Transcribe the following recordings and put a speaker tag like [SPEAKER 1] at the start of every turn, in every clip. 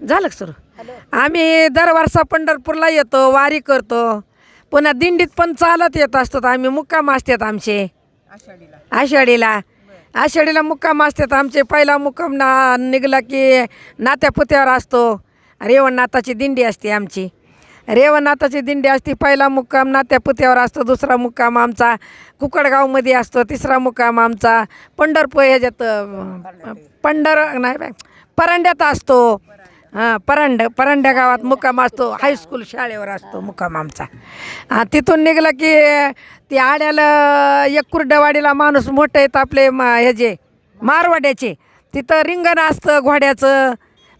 [SPEAKER 1] झालं का सुरू? आम्ही दरवर्षा पंढरपूरला येतो, वारी करतो, पुन्हा दिंडीत पण चालत येत असतो. आम्ही मुक्काम असतात आमचे आषाढीला मुक्काम असतात आमचे. पहिला मुक्काम निघला की नात्यापुत्यावर असतो. रेवणनाथाची दिंडी असते आमची. रेवणनाथाची दिंडी असते. पहिला मुक्काम नात्यापुत्यावर असतो, दुसरा मुक्काम आमचा कुकडगावमध्ये असतो, तिसरा मुक्काम आमचा पंढरपूर ह्याच्यात नाही परंड्यात असतो. परंड्या गावात मुक्काम असतो. हायस्कूल शाळेवर असतो मुक्काम आमचा. तिथून निघलं की ती आड्याला एक कुर्डवाडीला माणूस मोठे आहेत आपले ह्याचे मारवाड्याचे. तिथं रिंगण असतं, घोड्याचं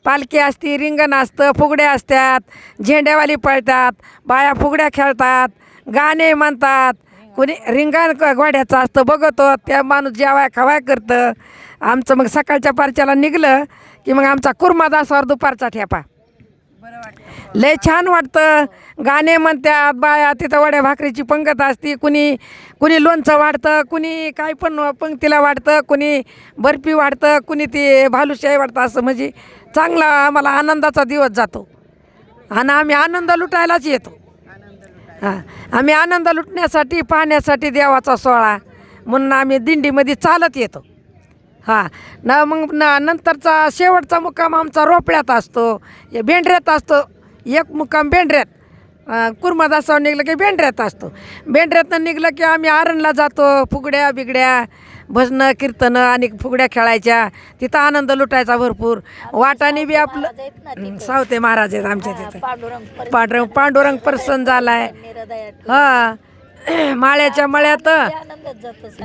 [SPEAKER 1] पालखी असती, रिंगण असतं, फुगड्या असतात, झेंड्यावाली पळतात, बाया फुगड्या खेळतात, गाणे म्हणतात. कुणी रिंगण घोड्याचं असतं बघतो. त्या माणूस जेवाय खवाय करतं. आमचं मग सकाळच्या पारच्याला निघलं की मग आमचा कुर्मा दासावर दुपारचा ठेपा. लय छान वाटतं. गाणे म्हणतात बाया. तिथं वड्या भाकरीची पंगत असती. कुणी लोणचं वाढतं, कुणी काय पण पंक्तीला वाढतं, कुणी बर्फी वाढतं, कुणी ती भालुशाही वाढतं. असं म्हणजे चांगला आम्हाला आनंदाचा दिवस जातो आणि आम्ही आनंद लुटायलाच येतो. आम्ही आनंद लुटण्यासाठी पाहण्यासाठी देवाचा सोहळा म्हणून आम्ही दिंडीमध्ये चालत येतो. मग नंतरचा शेवटचा मुक्काम आमचा रोपड्यात असतो, बेंड्र्यात असतो. एक मुक्काम बेंड्र्यात कुर्मादासावर निघलं की बेंड्र्यात असतो. बेंड्र्यातनं निघलं की आम्ही आरणला जातो. फुगड्या बिगड्या भजनं कीर्तनं आणि फुगड्या खेळायच्या. तिथं आनंद लुटायचा भरपूर. वाटाने बी आपलं सावते महाराज आहेत आमच्या तिथं. पांडुरंग प्रसन्न झालाय. माळ्याच्या मळ्यात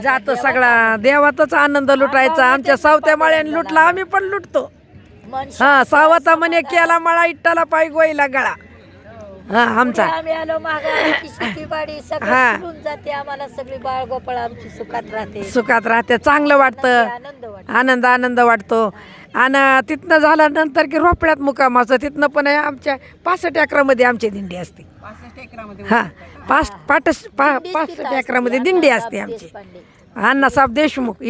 [SPEAKER 1] जातो सगळा. देवातच आनंद लुटायचा. आमच्या सावत्या माळ्याने लुटला, आम्ही पण लुटतो. सावता म्हणे केला मळा इट्टाला पाय गोईला गळा. आमचा सुखात राहते. चांगलं वाटतं. आनंद वाटतो. आणि तिथनं झाल्यानंतर की रोपड्यात मुक्काम असतो. तिथनं पण आमच्या 65 एकरामध्ये आमची दिंडी असते. 65 एकरामध्ये दिंडी असते आमची. अण्णासाहेब देशमुख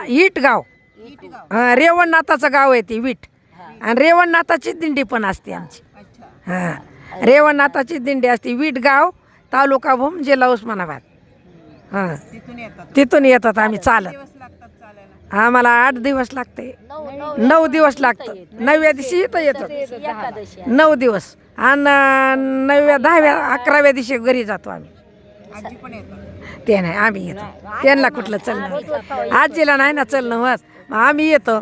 [SPEAKER 1] ईट गाव. रेवणनाथाचं गाव आहे ती वीट. आणि रेवणनाथाची दिंडी पण असते आमची. रेवणनाथाची दिंडी असते. वीट गाव, तालुका भूम, जिल्हा उस्मानाबाद. तिथून येतात आम्ही चालत. आम्हाला 8 दिवस लागते. 9 दिवस लागतं. 9व्या दिवशी इथं येतात. 9 दिवस आणि 9व्या 10व्या 11व्या दिवशी घरी जातो आम्ही. ते नाही आम्ही येतो. त्यांना कुठलं चलणं, आजीला नाही ना चलणं होत. आम्ही येतो.